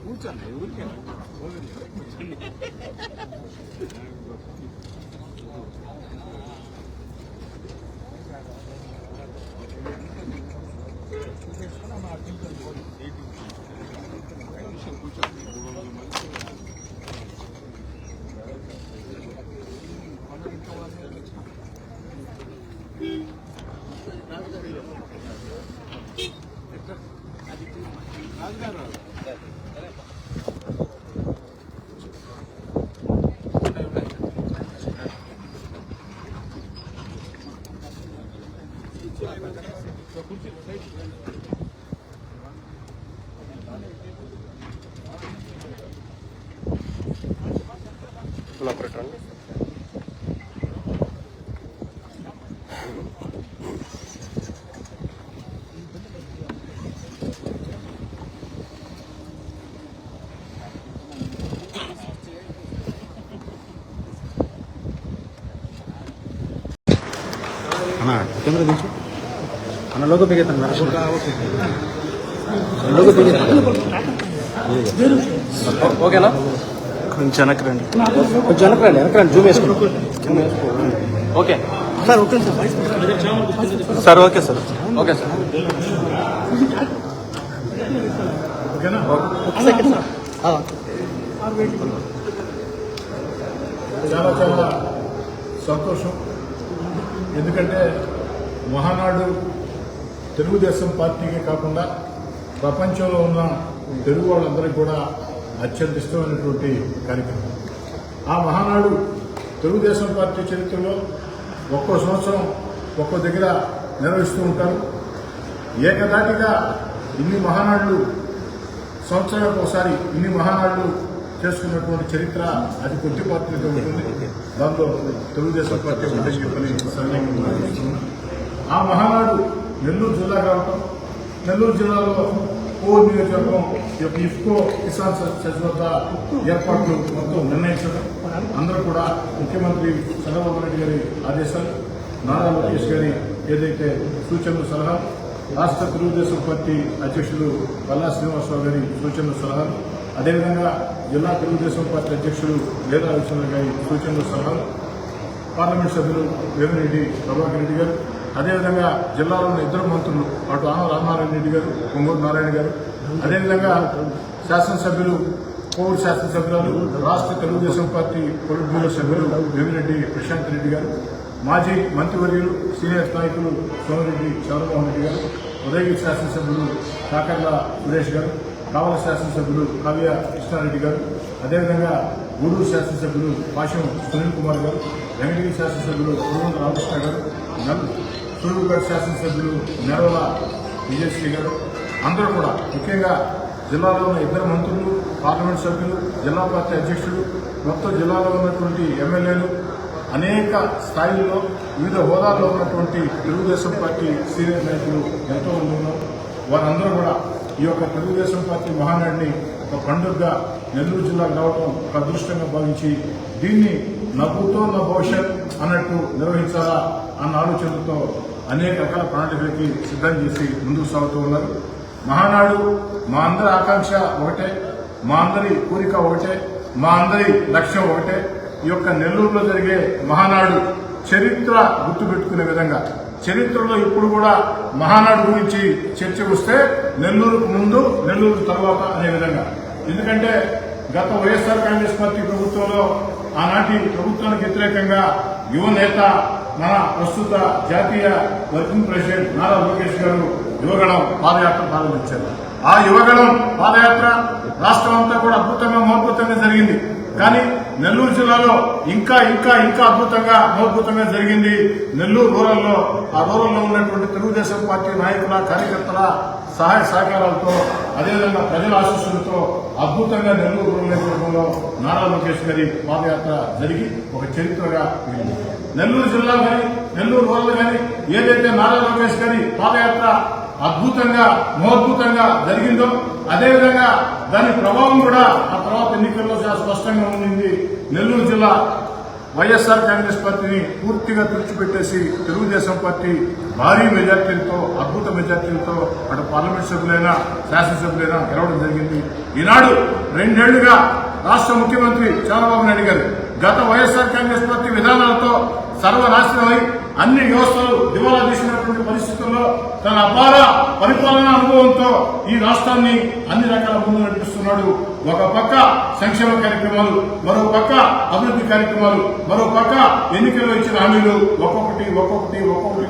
కూర్చోండి ఊరికే कैमरा दीजिए अना लोगो पे लोगो पे ఓకేనా కొంచెం వెనక్కి రండి వెనక్కి రండి జూమ్ వేసుకోండి okay sir okay sir okay sir okay sir ఓకేనా చాలా చాలా సంతోషం. ఎందుకంటే మహానాడు తెలుగుదేశం పార్టీకే కాకుండా ప్రపంచంలో ఉన్న తెలుగు వాళ్ళందరికీ కూడా అత్యంత ఇష్టమైనటువంటి కార్యక్రమం. ఆ మహానాడు తెలుగుదేశం పార్టీ చరిత్రలో ఒక్కో సంవత్సరం ఒక్కో దగ్గర నిర్వహిస్తూ ఉంటారు. ఏకదాటిగా ఇన్ని మహానాడులు సంవత్సరానికి ఒకసారి ఇన్ని మహానాడులు చేసుకున్నటువంటి చరిత్ర అది కొద్ది పార్టీలతో ఉంటుంది. దాంట్లో తెలుగుదేశం పార్టీ ఉందని చెప్పని సరైన ఆ మహానాడు నెల్లూరు జిల్లా కావటం, నెల్లూరు జిల్లాలో కోర్ నియోజకవర్గం యొక్క ఇఫ్కో కిసాన్ చర్చ్ వద్ద ఏర్పాట్లు మొత్తం నిర్ణయించడం, అందరూ కూడా ముఖ్యమంత్రి చంద్రబాబు నాయుడు గారి ఆదేశాలు, నారా లోకేష్ గారి ఏదైతే సూచనలు సలహాలు, రాష్ట్ర తెలుగుదేశం పార్టీ అధ్యక్షులు పల్లా శ్రీనివాసరావు గారి సూచనలు సలహాలు, అదేవిధంగా జిల్లా తెలుగుదేశం పార్టీ అధ్యక్షులు వేదా విశ్వనాథ్ గారి సూచనలు సలహాలు, పార్లమెంట్ సభ్యులు వేమిరెడ్డి ప్రభాకర్ రెడ్డి గారు, అదేవిధంగా జిల్లాలో ఉన్న ఇద్దరు మంత్రులు అటు ఆన రామనారాయణ రెడ్డి గారు, పొంగూరు నారాయణ గారు, అదేవిధంగా శాసనసభ్యులు కోవిడ్ శాసనసభ్యులు రాష్ట్ర తెలుగుదేశం పార్టీ పొలిట్ బ్యూరో సభ్యులు వేమిరెడ్డి ప్రశాంత్ రెడ్డి గారు, మాజీ మంత్రివర్యులు సీనియర్ నాయకులు సోమిరెడ్డి చంద్రమోహన్ రెడ్డి గారు, ఉదయగిరి శాసనసభ్యులు కాకర్ల సురేష్ గారు, కావల శాసనసభ్యులు కావ్య కృష్ణారెడ్డి గారు, అదేవిధంగా గూడూరు శాసనసభ్యులు పాశం సునీల్ కుమార్ గారు, వెంకటగిరి శాసనసభ్యులు పూర్వం రామకృష్ణ గారు, సూళ్ళూరుపేట శాసనసభ్యులు నెరవల విజయశ్రీ గారు, అందరూ కూడా ముఖ్యంగా జిల్లాలో ఉన్న ఇద్దరు మంత్రులు, పార్లమెంట్ సభ్యులు, జిల్లా పార్టీ అధ్యక్షులు, మొత్తం జిల్లాలో ఉన్నటువంటి ఎమ్మెల్యేలు, అనేక స్థాయిల్లో వివిధ హోదాల్లో ఉన్నటువంటి తెలుగుదేశం పార్టీ సీనియర్ నాయకులు ఎంతో మంది ఉన్నారు. వారందరూ కూడా ఈ యొక్క తెలుగుదేశం పార్టీ మహానాడిని ఒక పండుగగా నెల్లూరు జిల్లాకు రావడం ఒక అదృష్టంగా భావించి దీన్ని నవ్వుతో నా భవిష్యత్ అన్నట్టు నిర్వహించాలా అన్న ఆలోచనలతో అనేక రకాల ప్రణాళికలకి సిద్ధం చేసి ముందుకు సాగుతూ ఉన్నారు. మహానాడు మా అందరి ఆకాంక్ష ఒకటే, మా అందరి కోరిక ఒకటే, మా అందరి లక్ష్యం ఒకటే. ఈ యొక్క నెల్లూరులో జరిగే మహానాడు చరిత్ర గుర్తుపెట్టుకునే విధంగా, చరిత్రలో ఇప్పుడు కూడా మహానాడు గురించి చర్చ వస్తే నెల్లూరుకు ముందు నెల్లూరు తర్వాత అనే విధంగా. ఎందుకంటే గత వైఎస్ఆర్ కాంగ్రెస్ పార్టీ ప్రభుత్వంలో ఆనాటి ప్రభుత్వానికి వ్యతిరేకంగా యువనేత మన ప్రస్తుత జాతీయ వర్కింగ్ ప్రెసిడెంట్ నారా లోకేష్ గారు యువగళం పాదయాత్ర ప్రారంభించారు. ఆ యువగళం పాదయాత్ర రాష్ట్రం అంతా కూడా అద్భుతంగా మహోద్భుతంగా జరిగింది. కానీ నెల్లూరు జిల్లాలో ఇంకా ఇంకా ఇంకా అద్భుతంగా జరిగింది. నెల్లూరు రూరల్లో, ఆ రూరల్లో ఉన్నటువంటి తెలుగుదేశం పార్టీ నాయకుల కార్యకర్తల సహాయ సహకారాలతో, అదేవిధంగా ప్రజల ఆశీస్సులతో అద్భుతంగా నెల్లూరు రూరల్ నియోజకవర్గంలో నారా లోకేష్ గారి పాదయాత్ర జరిగి ఒక చరిత్రగా మిగిలింది. నెల్లూరు జిల్లా కానీ నెల్లూరు రూరల్ కానీ ఏదైతే నారా లోకేష్ గారి పాదయాత్ర అద్భుతంగా మహోద్భుతంగా జరిగిందో, అదేవిధంగా దాని ప్రభావం కూడా ఆ తర్వాత ఎన్నికల్లో చాలా స్పష్టంగా ఉండింది. నెల్లూరు జిల్లా వైఎస్ఆర్ కాంగ్రెస్ పార్టీని పూర్తిగా తుడిచిపెట్టేసి తెలుగుదేశం పార్టీ భారీ మెజార్టీలతో, అద్భుత మెజార్టీలతో అటు పార్లమెంట్ సభ్యులైనా శాసనసభ్యులైనా గెలవడం జరిగింది. ఈనాడు 2 ఏళ్లుగా రాష్ట్ర ముఖ్యమంత్రి చంద్రబాబు నాయుడు గారు గత వైఎస్ఆర్ కాంగ్రెస్ పార్టీ విధానాలతో సర్వనాశనమై అన్ని వ్యవస్థలు దివాలా తీసినటువంటి పరిస్థితుల్లో తన అపార పరిపాలనా అనుభవంతో ఈ రాష్ట్రాన్ని అన్ని రకాల ముందు నడిపిస్తున్నాడు. ఒక పక్క సంక్షేమ కార్యక్రమాలు, మరో పక్క అభివృద్ధి కార్యక్రమాలు, మరో పక్క ఎన్నికల్లో ఇచ్చిన హామీలు ఒక్కొక్కటి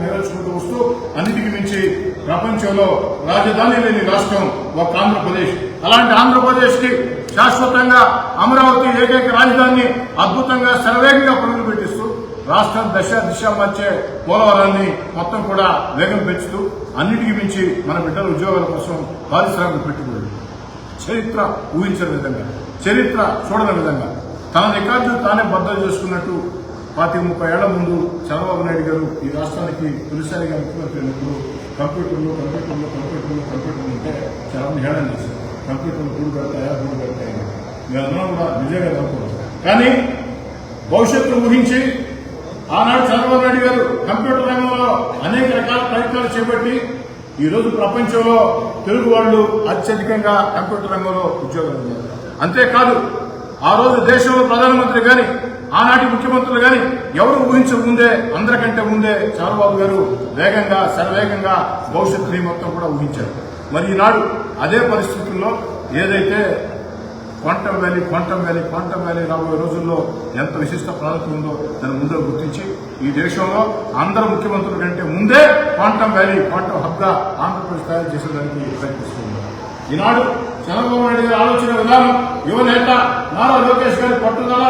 నెరవేర్చుకుంటూ వస్తూ అన్నిటికీ మించి ప్రపంచంలో రాజధాని లేని రాష్ట్రం ఒక ఆంధ్రప్రదేశ్. అలాంటి ఆంధ్రప్రదేశ్ కి శాశ్వతంగా అమరావతి ఏకైక రాజధానిని అద్భుతంగా శరవేగంగా పరుగులు పెట్టిస్తూ రాష్ట్రం దిశ మార్చే పోలవరాన్ని మొత్తం కూడా వేగం పెంచుతూ అన్నిటికీ మించి మన బిడ్డల ఉద్యోగాల కోసం పారిశ్రామిక పెట్టుబడులు చరిత్ర ఊహించిన విధంగా, చరిత్ర చూడని విధంగా తన రికార్డులు తానే బద్దలు చేసుకున్నట్టు 30 ఏళ్ల ముందు చంద్రబాబు నాయుడు గారు ఈ రాష్ట్రానికి తొలిసారిగా ముఖ్యమంత్రి అయినప్పుడు కంప్యూటర్లు ఉంటే చాలా హేళన చేశారు. కంప్యూటర్లు గూడు పెడతాయా మేమందరం కూడా నిజంగా అనుకున్నాం. కానీ భవిష్యత్తు ఊహించి ఆనాడు చంద్రబాబు నాయుడు గారు కంప్యూటర్ రంగంలో అనేక రకాల ప్రయత్నాలు చేపట్టి ఈ రోజు ప్రపంచంలో తెలుగు వాళ్ళు అత్యధికంగా కంప్యూటర్ రంగంలో ఉద్యోగాలు ఉన్నారు. అంతేకాదు ఆ రోజు దేశంలో ప్రధానమంత్రి గాని ఆనాటి ముఖ్యమంత్రులు గాని ఎవరు ఊహించకముందే, అందరికంటే ముందే చంద్రబాబు గారు వేగంగా శరవేగంగా భవిష్యత్తుని మొత్తం కూడా ఊహించారు. మరి ఈనాడు అదే పరిస్థితుల్లో ఏదైతే క్వాంటమ్ వ్యాలీ రాబోయే రోజుల్లో ఎంత విశిష్ట ప్రాజెక్టు ఉందో దాని ముందే గుర్తించి ఈ దేశంలో అందరూ ముఖ్యమంత్రుల కంటే ముందే క్వాంటమ్ హబ్ గా ఆంధ్రప్రదేశ్ తయారు చేసేదానికి ప్రయత్నిస్తున్నారు. ఈనాడు చంద్రబాబు నాయుడు గారి ఆలోచన విధానం, యువనేత నారా లోకేష్ గారి పట్టుదల,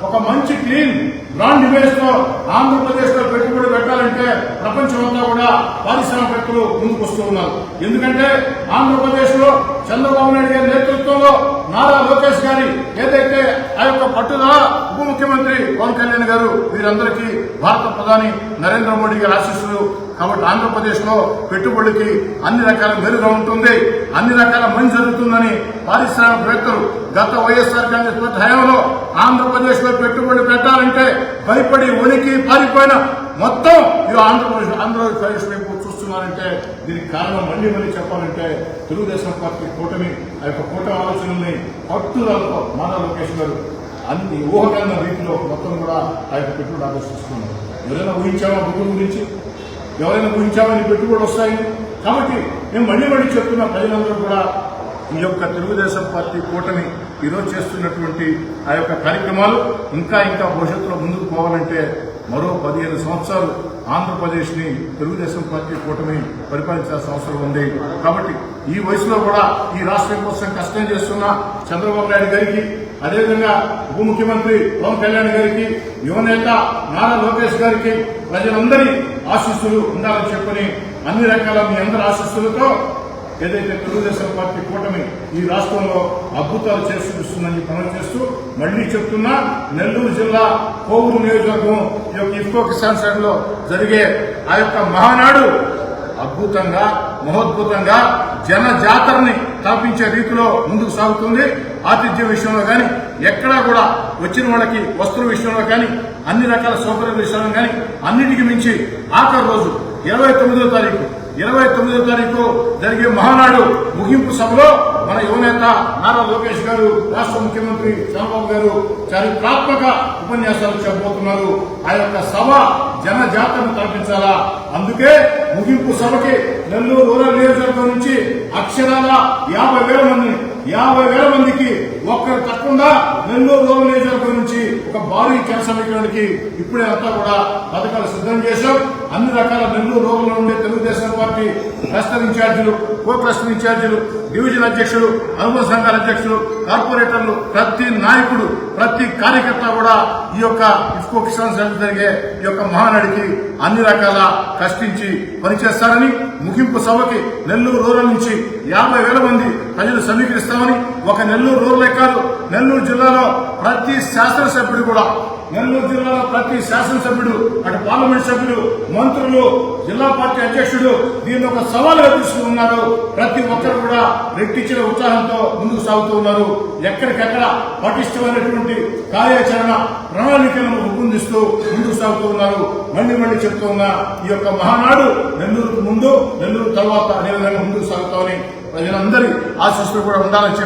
ఒక మంచి క్లీన్ బ్రాండ్ ఇమేజ్ తో ఆంధ్రప్రదేశ్ లో పెట్టుబడి పెట్టాలంటే ప్రపంచమంతా కూడా పారిశ్రామికవేత్తలు ముందుకు వస్తూ ఉన్నారు. ఎందుకంటే ఆంధ్రప్రదేశ్ లో చంద్రబాబు నాయుడు గారి నేతృత్వంలో నారా లోకేష్ గారి ఏదైతే ఆ యొక్క పట్టుదల, ఉప ముఖ్యమంత్రి పవన్ కళ్యాణ్ గారు వీరందరికీ భారత ప్రధాని నరేంద్ర మోడీ గారి ఆశీస్సులు. కాబట్టి ఆంధ్రప్రదేశ్ లో పెట్టుబడికి అన్ని రకాల మెరుగా ఉంటుంది, అన్ని రకాల మంచి జరుగుతుందని పారిశ్రామికవేత్తలు గత వైఎస్ఆర్ కాంగ్రెస్ పార్టీ హయాంలో ఆంధ్రప్రదేశ్ లో పెట్టుబడి పెట్టాలంటే భయపడి వణికి పారిపోయిన మొత్తం ఆంధ్రప్రదేశ్ వైపు చూస్తున్నారంటే దీనికి కారణం మళ్లీ చెప్పాలంటే తెలుగుదేశం పార్టీ కూటమి ఆ యొక్క కూటమి ఆలోచనల్ని పట్టుదలతో నారా లోకేష్ గారు అన్ని ఊహకన్న రీతిలో మొత్తం కూడా ఆ యొక్క పెట్టుబడి ఆకర్షిస్తున్నారు. ఎవరైనా ఊహించామా భూముల గురించి? ఎవరైనా ఊహించామని పెట్టుబడి వస్తాయని? కాబట్టి మేము మళ్లీ చెప్తున్న ప్రజలందరూ కూడా ఈ యొక్క తెలుగుదేశం పార్టీ కూటమి ఈరోజు చేస్తున్నటువంటి ఆ యొక్క కార్యక్రమాలు ఇంకా భవిష్యత్తులో ముందుకు పోవాలంటే మరో 15 సంవత్సరాలు ఆంధ్రప్రదేశ్ ని తెలుగుదేశం పార్టీ కూటమి పరిపాలించాల్సిన అవసరం ఉంది. కాబట్టి ఈ వయసులో కూడా ఈ రాష్ట్రం కోసం కష్టం చేస్తున్న చంద్రబాబు నాయుడు గారికి, అదేవిధంగా ఉప ముఖ్యమంత్రి పవన్ కళ్యాణ్ గారికి, యువనేత నారా లోకేష్ గారికి ప్రజలందరి ఆశీస్సులు ఉండాలని చెప్పని అన్ని రకాల మీ అందరి ఆశీస్సులతో ఏదైతే తెలుగుదేశం పార్టీ కూటమి ఈ రాష్ట్రంలో అద్భుతాలు చేసి చూస్తుందని పనులు చేస్తూ మళ్లీ చెప్తున్నా, నెల్లూరు జిల్లా కోవూరు నియోజకవర్గం ఈ యొక్క ఇఫ్కో కిసాన్ సైడ్ లో జరిగే ఆ యొక్క మహానాడు అద్భుతంగా, మహోద్భుతంగా జన జాతరని స్థాపించే రీతిలో ముందుకు సాగుతుంది. ఆతిథ్యం విషయంలో కానీ, ఎక్కడా కూడా వచ్చిన వాళ్ళకి వస్తువుల విషయంలో కానీ, అన్ని రకాల సౌకర్యాల విషయంలో కానీ, అన్నిటికీ మించి ఆఖరి రోజు 29వ తారీఖు జరిగే మహానాడు ముగింపు సభలో మన యువనేత నారా లోకేష్ గారు, రాష్ట్ర ముఖ్యమంత్రి చంద్రబాబు గారు చారిత్రాత్మక ఉపన్యాసాలు చెప్పబోతున్నారు. ఆ యొక్క సభ జన జాతరను తలపించాలా. అందుకే ముగింపు సభకి నెల్లూరు రూరల్ నియోజకవర్గం నుంచి అక్షరాల 50,000 మందికి ఒక్కరు తప్పకుండా నెల్లూరు రూరల్ నియోజకవర్గం నుంచి ఒక భారీ జన సమీకరణకి ఇప్పుడే అంతా కూడా పథకాలు సిద్ధం చేశాం. అన్ని రకాల నెల్లూరు రూరల్ లో ఉండే తెలుగుదేశం పార్టీ క్లస్టర్ ఇన్ఛార్జీలు, కో క్లస్టర్ ఇన్ఛార్జీలు, డివిజన్ అధ్యక్షులు, అనుబంధ సంఘాల అధ్యక్షులు, కార్పొరేటర్లు, ప్రతి నాయకుడు, ప్రతి కార్యకర్త కూడా ఈ యొక్క ఇఫ్కో కిసాన్ సెంటర్ జరిగే ఈ యొక్క మహానాడికి అన్ని రకాల కష్టించి పనిచేస్తారని, ముగింపు సభకి నెల్లూరు రూరల్ నుంచి 50,000 మంది ప్రజలు సమీకరిస్తామని, ఒక నెల్లూరు రూరలే కాదు నెల్లూరు జిల్లాలో ప్రతి శాసనసభ్యుడు కూడా అటు పార్లమెంట్ సభ్యులు, మంత్రులు, జిల్లా పార్టీ అధ్యక్షుడు దీన్ని ఒక సవాలుగా తీసుకున్నారు. ప్రతి ఒక్కరు కూడా రెట్టించిన ఉత్సాహంతో ముందుకు సాగుతూ ఉన్నారు. ఎక్కడికెక్కడ పటిష్టమైనటువంటి కార్యాచరణ ప్రణాళికలను రూపొందిస్తూ ముందుకు సాగుతూ ఉన్నారు. మళ్ళీ చెప్తూ ఉన్నా, ఈ యొక్క మహానాడు నెల్లూరుకు ముందు, నెల్లూరు తర్వాత అనే విధంగా ముందుకు సాగుతామని ప్రజలందరి ఆశీస్సులు కూడా ఉండాలని చెప్పి